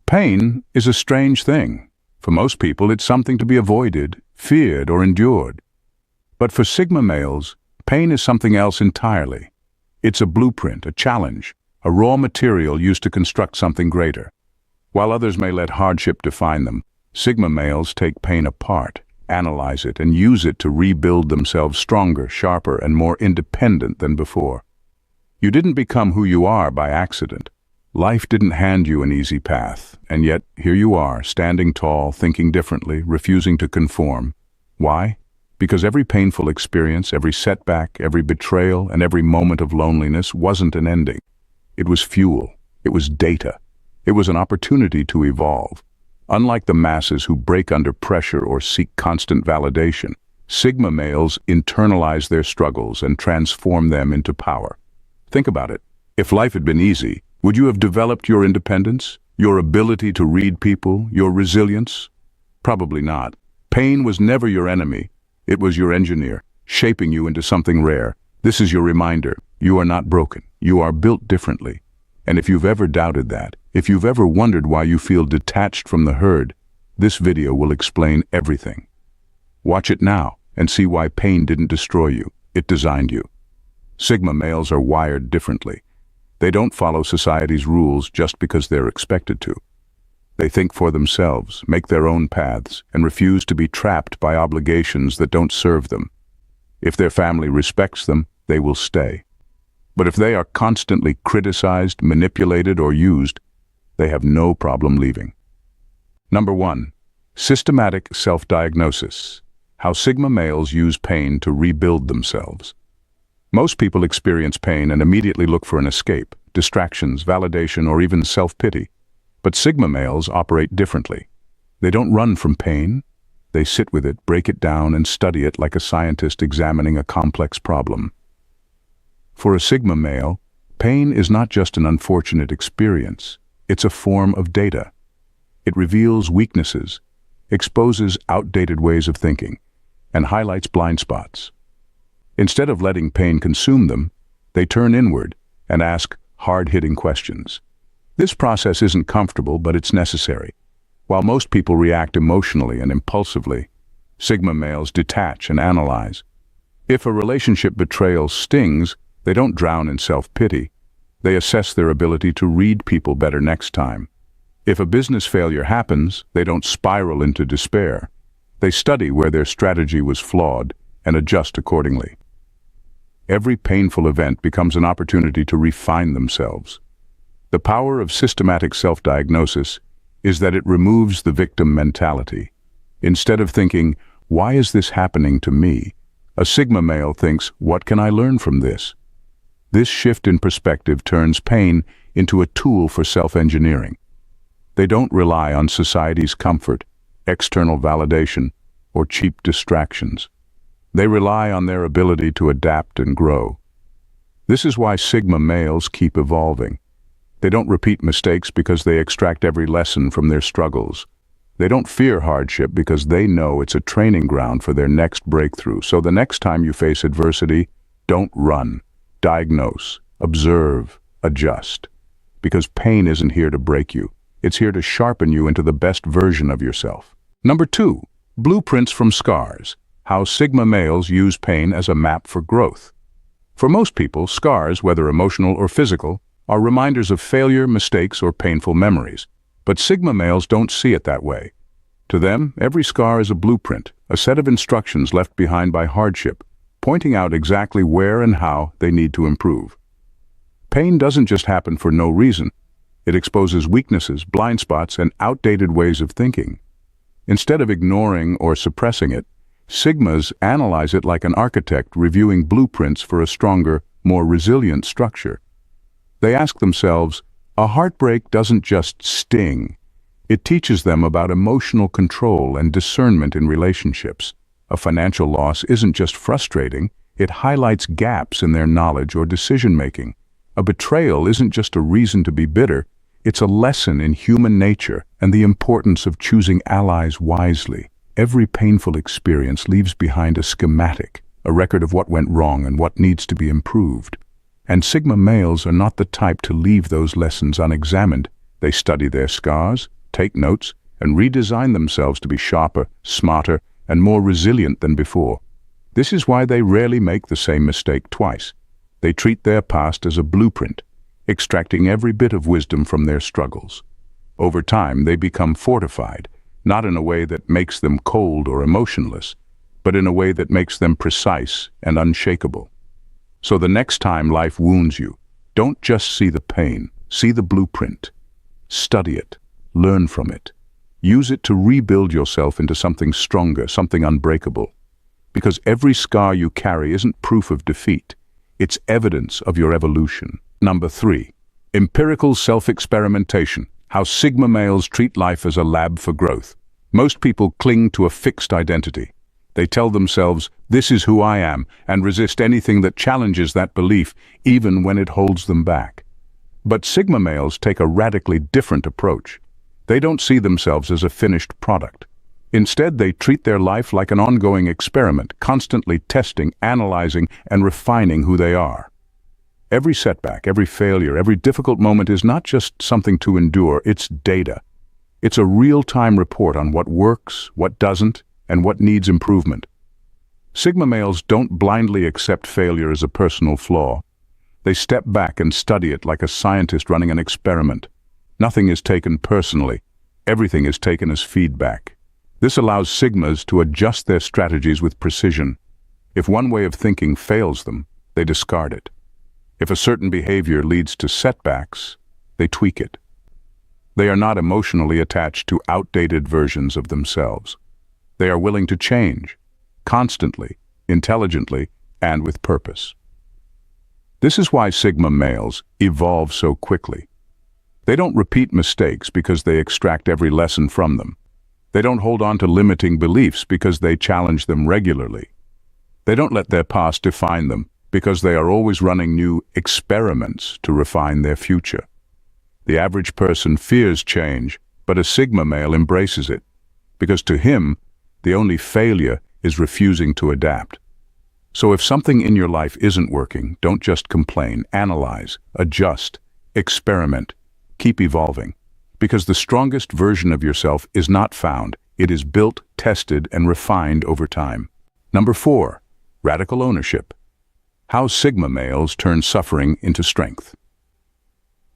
Pain is a strange thing. For most people, it's something to be avoided, feared, or endured. But for Sigma males, pain is something else entirely. It's a blueprint, a challenge, a raw material used to construct something greater. While others may let hardship define them, Sigma males take pain apart, analyze it, and use it to rebuild themselves stronger, sharper, and more independent than before. You didn't become who you are by accident. Life didn't hand you an easy path, and yet here you are, standing tall, thinking differently, refusing to conform. Why? Because every painful experience, every setback, every betrayal, and every moment of loneliness wasn't an ending. It was fuel. It was data. It was an opportunity to evolve. Unlike the masses who break under pressure or seek constant validation, Sigma males internalize their struggles and transform them into power. Think about it. If life had been easy, would you have developed your independence, your ability to read people, your resilience? Probably not. Pain was never your enemy. It was your engineer, shaping you into something rare. This is your reminder. You are not broken. You are built differently. And if you've ever doubted that, if you've ever wondered why you feel detached from the herd, this video will explain everything. Watch it now and see why pain didn't destroy you. It designed you. Sigma males are wired differently. They don't follow society's rules just because they're expected to. They think for themselves, make their own paths, and refuse to be trapped by obligations that don't serve them. If their family respects them, they will stay. But if they are constantly criticized, manipulated, or used, they have no problem leaving. Number 1. Systematic self-diagnosis. How Sigma males use pain to rebuild themselves. Most people experience pain and immediately look for an escape, distractions, validation, or even self-pity. But Sigma males operate differently. They don't run from pain. They sit with it, break it down, and study it like a scientist examining a complex problem. For a Sigma male, pain is not just an unfortunate experience. It's a form of data. It reveals weaknesses, exposes outdated ways of thinking, and highlights blind spots. Instead of letting pain consume them, they turn inward and ask hard-hitting questions. This process isn't comfortable, but it's necessary. While most people react emotionally and impulsively, Sigma males detach and analyze. If a relationship betrayal stings, they don't drown in self-pity. They assess their ability to read people better next time. If a business failure happens, they don't spiral into despair. They study where their strategy was flawed and adjust accordingly. Every painful event becomes an opportunity to refine themselves. The power of systematic self-diagnosis is that it removes the victim mentality. Instead of thinking, "Why is this happening to me?" a Sigma male thinks, "What can I learn from this?" This shift in perspective turns pain into a tool for self-engineering. They don't rely on society's comfort, external validation, or cheap distractions. They rely on their ability to adapt and grow. This is why Sigma males keep evolving. They don't repeat mistakes because they extract every lesson from their struggles. They don't fear hardship because they know it's a training ground for their next breakthrough. So the next time you face adversity, don't run. Diagnose, observe, adjust. Because pain isn't here to break you. It's here to sharpen you into the best version of yourself. Number 2, blueprints from scars. How Sigma males use pain as a map for growth. For most people, scars, whether emotional or physical, are reminders of failure, mistakes, or painful memories. But Sigma males don't see it that way. To them, every scar is a blueprint, a set of instructions left behind by hardship, pointing out exactly where and how they need to improve. Pain doesn't just happen for no reason. It exposes weaknesses, blind spots, and outdated ways of thinking. Instead of ignoring or suppressing it, Sigmas analyze it like an architect reviewing blueprints for a stronger, more resilient structure. They ask themselves, a heartbreak doesn't just sting. It teaches them about emotional control and discernment in relationships. A financial loss isn't just frustrating, it highlights gaps in their knowledge or decision-making. A betrayal isn't just a reason to be bitter, it's a lesson in human nature and the importance of choosing allies wisely. Every painful experience leaves behind a schematic, a record of what went wrong and what needs to be improved. And Sigma males are not the type to leave those lessons unexamined. They study their scars, take notes, and redesign themselves to be sharper, smarter, and more resilient than before. This is why they rarely make the same mistake twice. They treat their past as a blueprint, extracting every bit of wisdom from their struggles. Over time, they become fortified, not in a way that makes them cold or emotionless, but in a way that makes them precise and unshakable. So the next time life wounds you, don't just see the pain, see the blueprint. Study it, learn from it. Use it to rebuild yourself into something stronger, something unbreakable. Because every scar you carry isn't proof of defeat, it's evidence of your evolution. Number 3. Empirical self-experimentation. How Sigma males treat life as a lab for growth. Most people cling to a fixed identity. They tell themselves, "This is who I am," and resist anything that challenges that belief, even when it holds them back. But Sigma males take a radically different approach. They don't see themselves as a finished product. Instead, they treat their life like an ongoing experiment, constantly testing, analyzing, and refining who they are. Every setback, every failure, every difficult moment is not just something to endure, it's data. It's a real-time report on what works, what doesn't, and what needs improvement. Sigma males don't blindly accept failure as a personal flaw. They step back and study it like a scientist running an experiment. Nothing is taken personally. Everything is taken as feedback. This allows Sigmas to adjust their strategies with precision. If one way of thinking fails them, they discard it. If a certain behavior leads to setbacks, they tweak it. They are not emotionally attached to outdated versions of themselves. They are willing to change, constantly, intelligently, and with purpose. This is why Sigma males evolve so quickly. They don't repeat mistakes because they extract every lesson from them. They don't hold on to limiting beliefs because they challenge them regularly. They don't let their past define them because they are always running new experiments to refine their future. The average person fears change, but a Sigma male embraces it, because to him, the only failure is refusing to adapt. So if something in your life isn't working, don't just complain, analyze, adjust, experiment, keep evolving. Because the strongest version of yourself is not found, it is built, tested, and refined over time. Number 4, radical ownership. How Sigma males turn suffering into strength.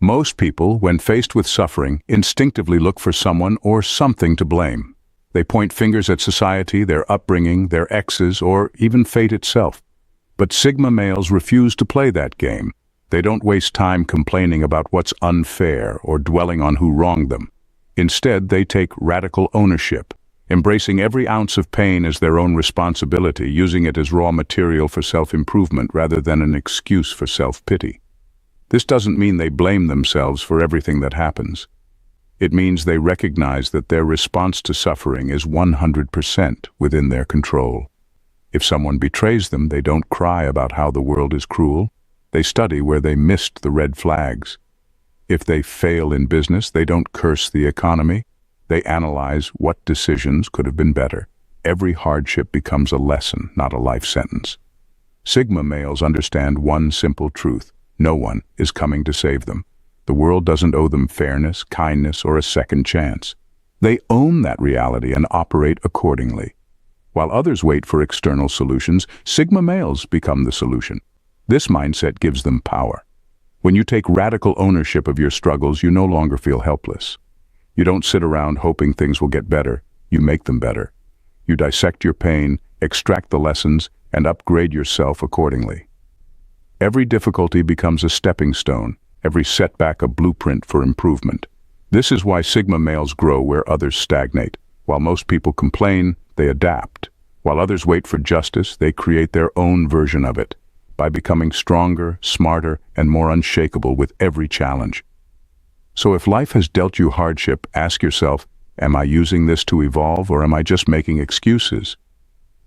Most people, when faced with suffering, instinctively look for someone or something to blame. They point fingers at society, their upbringing, their exes, or even fate itself. But Sigma males refuse to play that game. They don't waste time complaining about what's unfair or dwelling on who wronged them. Instead, they take radical ownership, embracing every ounce of pain as their own responsibility, using it as raw material for self-improvement rather than an excuse for self-pity. This doesn't mean they blame themselves for everything that happens. It means they recognize that their response to suffering is 100% within their control. If someone betrays them, they don't cry about how the world is cruel. They study where they missed the red flags. If they fail in business, they don't curse the economy. They analyze what decisions could have been better. Every hardship becomes a lesson, not a life sentence. Sigma males understand one simple truth. No one is coming to save them. The world doesn't owe them fairness, kindness, or a second chance. They own that reality and operate accordingly. While others wait for external solutions, Sigma males become the solution. This mindset gives them power. When you take radical ownership of your struggles, you no longer feel helpless. You don't sit around hoping things will get better. You make them better. You dissect your pain, extract the lessons, and upgrade yourself accordingly. Every difficulty becomes a stepping stone, every setback a blueprint for improvement. This is why Sigma males grow where others stagnate. While most people complain, they adapt. While others wait for justice, they create their own version of it, by becoming stronger, smarter, and more unshakable with every challenge. So if life has dealt you hardship, ask yourself, am I using this to evolve, or am I just making excuses?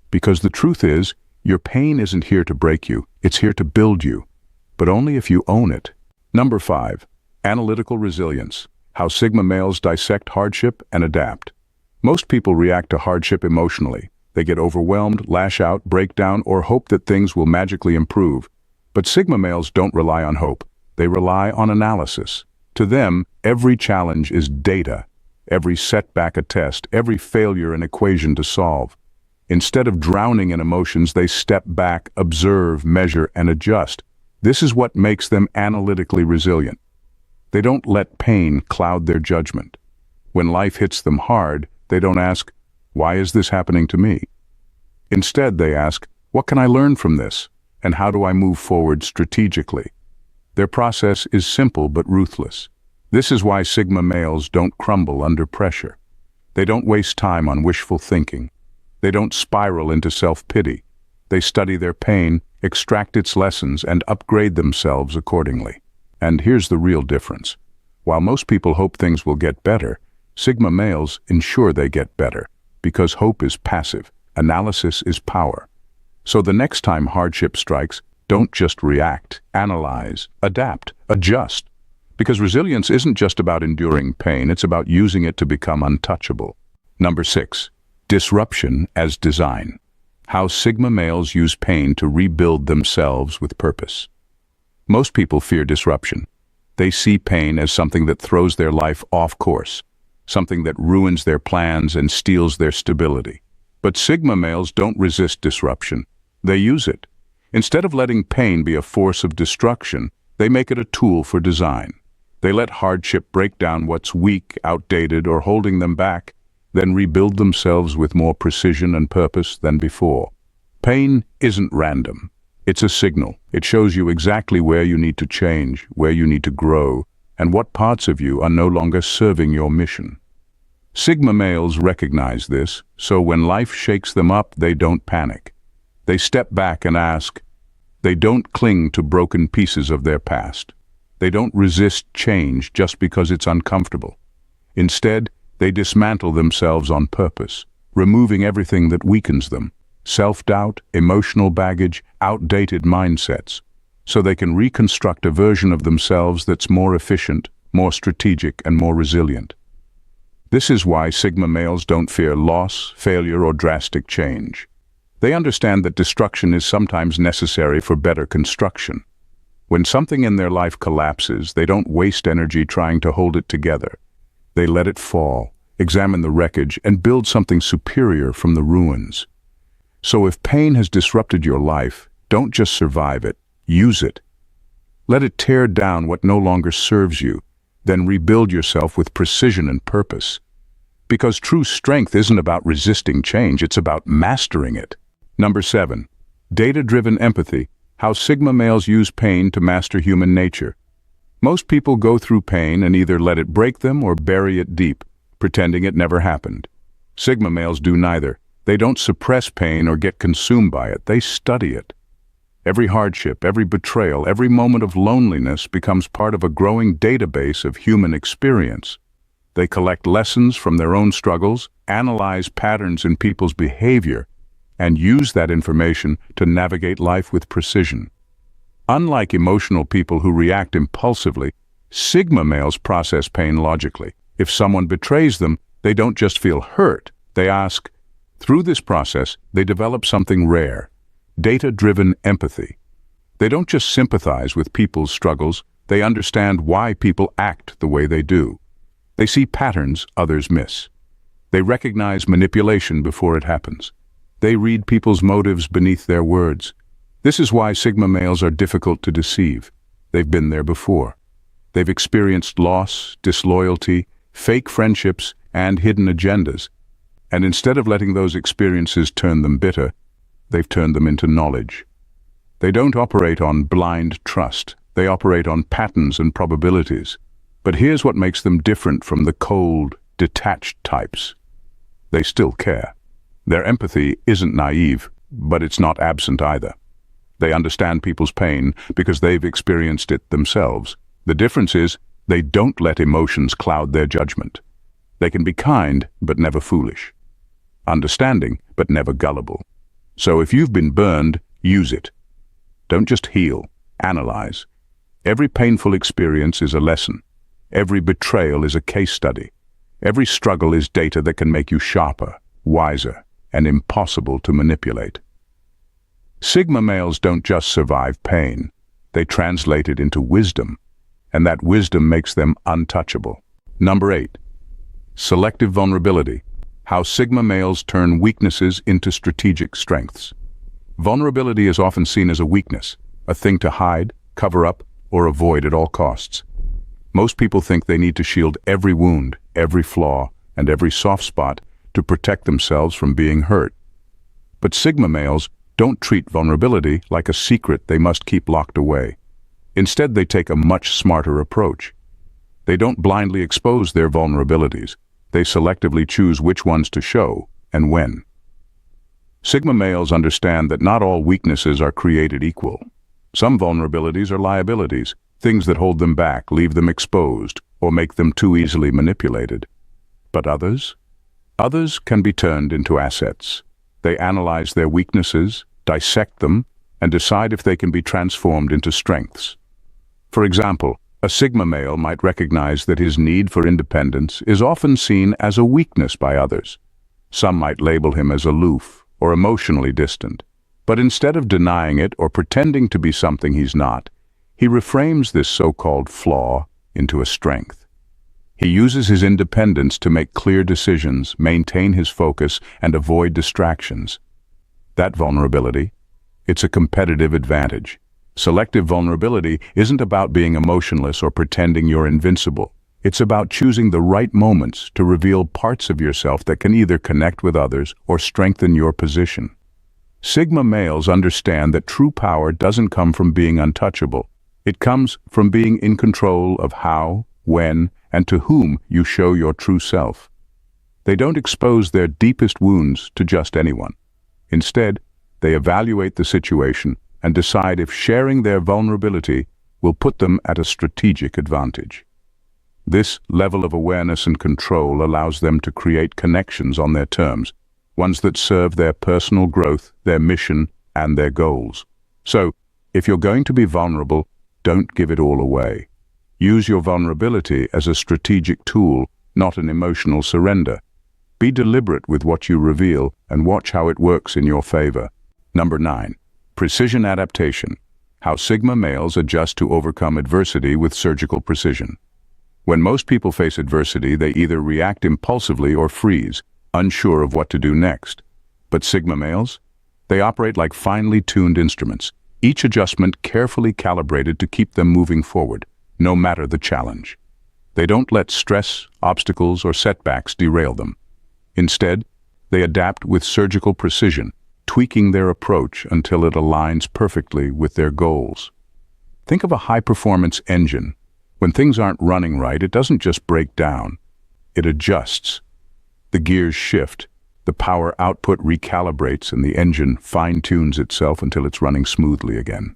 Because the truth is, your pain isn't here to break you, it's here to build you, but only if you own it. Number 5, analytical resilience. How Sigma males dissect hardship and adapt. Most people react to hardship emotionally. They get overwhelmed, lash out, break down, or hope that things will magically improve. But Sigma males don't rely on hope. They rely on analysis. To them, every challenge is data. every setback a test, every failure an equation to solve. Instead of drowning in emotions, they step back, observe, measure, and adjust. This is what makes them analytically resilient. They don't let pain cloud their judgment. When life hits them hard, they don't ask, "Why is this happening to me?" Instead, they ask, "What can I learn from this? And how do I move forward strategically?" Their process is simple but ruthless. This is why Sigma males don't crumble under pressure. They don't waste time on wishful thinking. They don't spiral into self-pity. They study their pain, extract its lessons, and upgrade themselves accordingly. And here's the real difference. While most people hope things will get better, Sigma males ensure they get better, because hope is passive, analysis is power. So the next time hardship strikes, don't just react, analyze, adapt, adjust. Because resilience isn't just about enduring pain, it's about using it to become untouchable. Number 6. Disruption as design. How Sigma males use pain to rebuild themselves with purpose. Most people fear disruption. They see pain as something that throws their life off course, something that ruins their plans and steals their stability. But Sigma males don't resist disruption. They use it. Instead of letting pain be a force of destruction, they make it a tool for design. They let hardship break down what's weak, outdated, or holding them back, then rebuild themselves with more precision and purpose than before. Pain isn't random. It's a signal. It shows you exactly where you need to change, where you need to grow, and what parts of you are no longer serving your mission. Sigma males recognize this, so when life shakes them up, they don't panic. They step back and ask. They don't cling to broken pieces of their past. They don't resist change just because it's uncomfortable. Instead, they dismantle themselves on purpose, removing everything that weakens them, self-doubt, emotional baggage, outdated mindsets, so they can reconstruct a version of themselves that's more efficient, more strategic, and more resilient. This is why Sigma males don't fear loss, failure, or drastic change. They understand that destruction is sometimes necessary for better construction. When something in their life collapses, they don't waste energy trying to hold it together. They let it fall, examine the wreckage, and build something superior from the ruins. So if pain has disrupted your life, don't just survive it, use it. Let it tear down what no longer serves you, then rebuild yourself with precision and purpose. Because true strength isn't about resisting change, it's about mastering it. Number 7. Data-driven empathy. How Sigma males use pain to master human nature. Most people go through pain and either let it break them or bury it deep, pretending it never happened. Sigma males do neither. They don't suppress pain or get consumed by it. They study it. Every hardship, every betrayal, every moment of loneliness becomes part of a growing database of human experience. They collect lessons from their own struggles, analyze patterns in people's behavior, and use that information to navigate life with precision. Unlike emotional people who react impulsively, Sigma males process pain logically. If someone betrays them, they don't just feel hurt, they ask. Through this process, they develop something rare, data-driven empathy. They don't just sympathize with people's struggles, they understand why people act the way they do. They see patterns others miss. They recognize manipulation before it happens. They read people's motives beneath their words. This is why Sigma males are difficult to deceive. They've been there before. They've experienced loss, disloyalty, fake friendships, and hidden agendas. And instead of letting those experiences turn them bitter, they've turned them into knowledge. They don't operate on blind trust. They operate on patterns and probabilities. But here's what makes them different from the cold, detached types. They still care. Their empathy isn't naive, but it's not absent either. They understand people's pain because they've experienced it themselves. The difference is, they don't let emotions cloud their judgment. They can be kind, but never foolish. Understanding, but never gullible. So if you've been burned, use it. Don't just heal, analyze. Every painful experience is a lesson. Every betrayal is a case study. Every struggle is data that can make you sharper, wiser, and impossible to manipulate. Sigma males don't just survive pain. They translate it into wisdom, and that wisdom makes them untouchable. Number 8. Selective vulnerability, how Sigma males turn weaknesses into strategic strengths. Vulnerability is often seen as a weakness, a thing to hide, cover up, or avoid at all costs. Most people think they need to shield every wound, every flaw, and every soft spot to protect themselves from being hurt. But Sigma males don't treat vulnerability like a secret they must keep locked away. Instead, they take a much smarter approach. They don't blindly expose their vulnerabilities. They selectively choose which ones to show and when. Sigma males understand that not all weaknesses are created equal. Some vulnerabilities are liabilities, things that hold them back, leave them exposed, or make them too easily manipulated. But others? Others can be turned into assets. They analyze their weaknesses, dissect them, and decide if they can be transformed into strengths. For example, a Sigma male might recognize that his need for independence is often seen as a weakness by others. Some might label him as aloof or emotionally distant. But instead of denying it or pretending to be something he's not, he reframes this so-called flaw into a strength. He uses his independence to make clear decisions, maintain his focus, and avoid distractions. That vulnerability, it's a competitive advantage. Selective vulnerability isn't about being emotionless or pretending you're invincible. It's about choosing the right moments to reveal parts of yourself that can either connect with others or strengthen your position. Sigma males understand that true power doesn't come from being untouchable. It comes from being in control of how, when, and to whom you show your true self. They don't expose their deepest wounds to just anyone. Instead, they evaluate the situation and decide if sharing their vulnerability will put them at a strategic advantage. This level of awareness and control allows them to create connections on their terms, ones that serve their personal growth, their mission, and their goals. So, if you're going to be vulnerable, don't give it all away. Use your vulnerability as a strategic tool, not an emotional surrender. Be deliberate with what you reveal and watch how it works in your favor. Number 9. Precision adaptation. How Sigma males adjust to overcome adversity with surgical precision. When most people face adversity, they either react impulsively or freeze, unsure of what to do next. But Sigma males? They operate like finely tuned instruments, each adjustment carefully calibrated to keep them moving forward, no matter the challenge. They don't let stress, obstacles, or setbacks derail them. Instead, they adapt with surgical precision, tweaking their approach until it aligns perfectly with their goals. Think of a high-performance engine. When things aren't running right, it doesn't just break down. It adjusts. The gears shift, the power output recalibrates, and the engine fine-tunes itself until it's running smoothly again.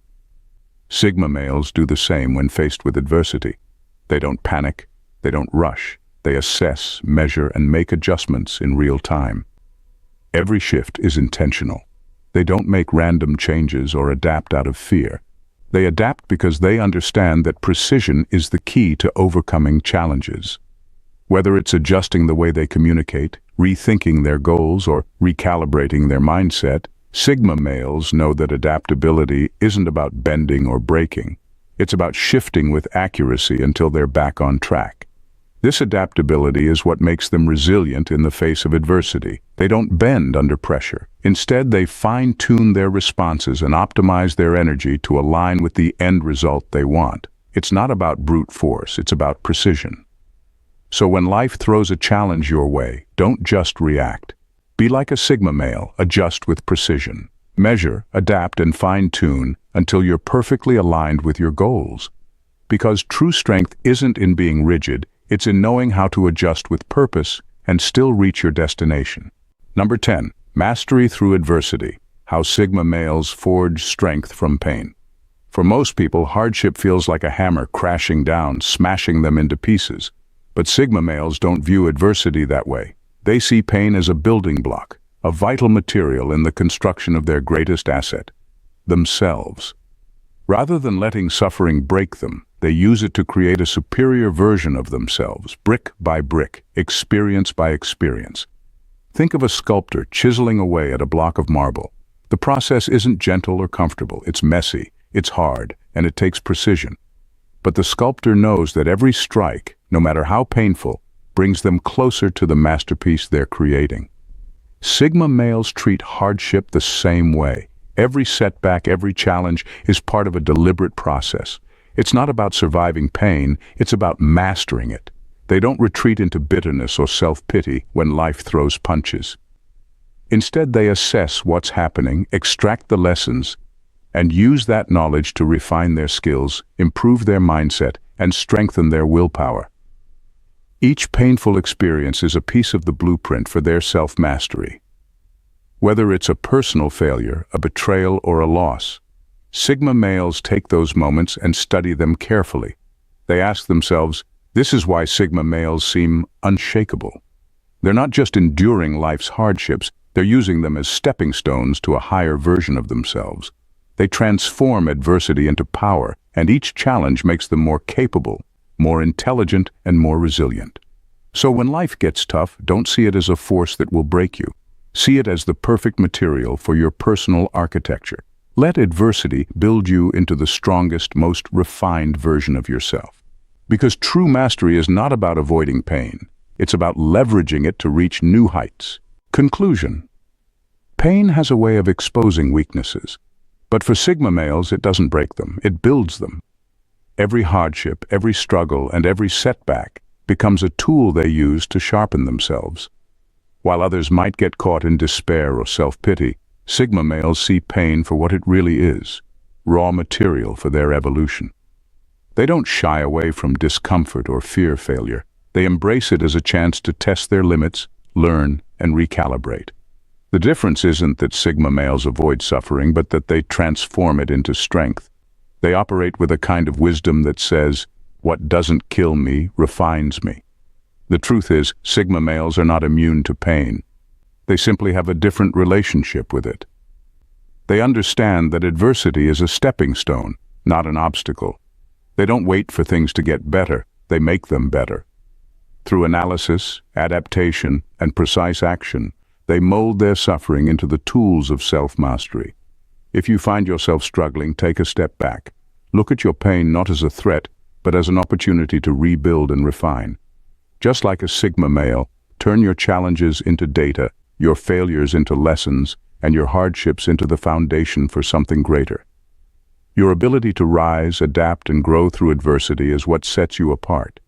Sigma males do the same when faced with adversity. They don't panic, they don't rush. They assess, measure, and make adjustments in real time. Every shift is intentional. They don't make random changes or adapt out of fear. They adapt because they understand that precision is the key to overcoming challenges. Whether it's adjusting the way they communicate, rethinking their goals, or recalibrating their mindset, Sigma males know that adaptability isn't about bending or breaking. It's about shifting with accuracy until they're back on track. This adaptability is what makes them resilient in the face of adversity. They don't bend under pressure. Instead, they fine-tune their responses and optimize their energy to align with the end result they want. It's not about brute force, it's about precision. So when life throws a challenge your way, don't just react. Be like a Sigma male, adjust with precision. Measure, adapt, and fine-tune until you're perfectly aligned with your goals. Because true strength isn't in being rigid, it's in knowing how to adjust with purpose and still reach your destination. Number 10. Mastery through adversity. How Sigma males forge strength from pain. For most people, hardship feels like a hammer crashing down, smashing them into pieces. But Sigma males don't view adversity that way. They see pain as a building block, a vital material in the construction of their greatest asset, themselves. Rather than letting suffering break them, they use it to create a superior version of themselves, brick by brick, experience by experience. Think of a sculptor chiseling away at a block of marble. The process isn't gentle or comfortable. It's messy, it's hard, and it takes precision. But the sculptor knows that every strike, no matter how painful, brings them closer to the masterpiece they're creating. Sigma males treat hardship the same way. Every setback, every challenge is part of a deliberate process. It's not about surviving pain, it's about mastering it. They don't retreat into bitterness or self-pity when life throws punches. Instead, they assess what's happening, extract the lessons, and use that knowledge to refine their skills, improve their mindset, and strengthen their willpower. Each painful experience is a piece of the blueprint for their self-mastery. Whether it's a personal failure, a betrayal, or a loss, Sigma males take those moments and study them carefully. They ask themselves, this is why Sigma males seem unshakable. They're not just enduring life's hardships, they're using them as stepping stones to a higher version of themselves. They transform adversity into power, and each challenge makes them more capable, more intelligent, and more resilient. So when life gets tough, don't see it as a force that will break you. See it as the perfect material for your personal architecture. Let adversity build you into the strongest, most refined version of yourself. Because true mastery is not about avoiding pain. It's about leveraging it to reach new heights. Conclusion. Pain has a way of exposing weaknesses. But for Sigma males, it doesn't break them, it builds them. Every hardship, every struggle, and every setback becomes a tool they use to sharpen themselves. While others might get caught in despair or self-pity, Sigma males see pain for what it really is, raw material for their evolution. They don't shy away from discomfort or fear failure. They embrace it as a chance to test their limits, learn, and recalibrate. The difference isn't that Sigma males avoid suffering, but that they transform it into strength. They operate with a kind of wisdom that says, what doesn't kill me refines me. The truth is, Sigma males are not immune to pain. They simply have a different relationship with it. They understand that adversity is a stepping stone, not an obstacle. They don't wait for things to get better, they make them better. Through analysis, adaptation, and precise action, they mold their suffering into the tools of self-mastery. If you find yourself struggling, take a step back. Look at your pain not as a threat, but as an opportunity to rebuild and refine. Just like a Sigma male, turn your challenges into data, your failures into lessons, and your hardships into the foundation for something greater. Your ability to rise, adapt, and grow through adversity is what sets you apart.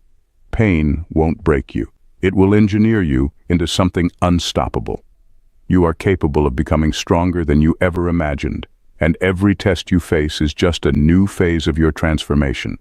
Pain won't break you. It will engineer you into something unstoppable. You are capable of becoming stronger than you ever imagined, and every test you face is just a new phase of your transformation.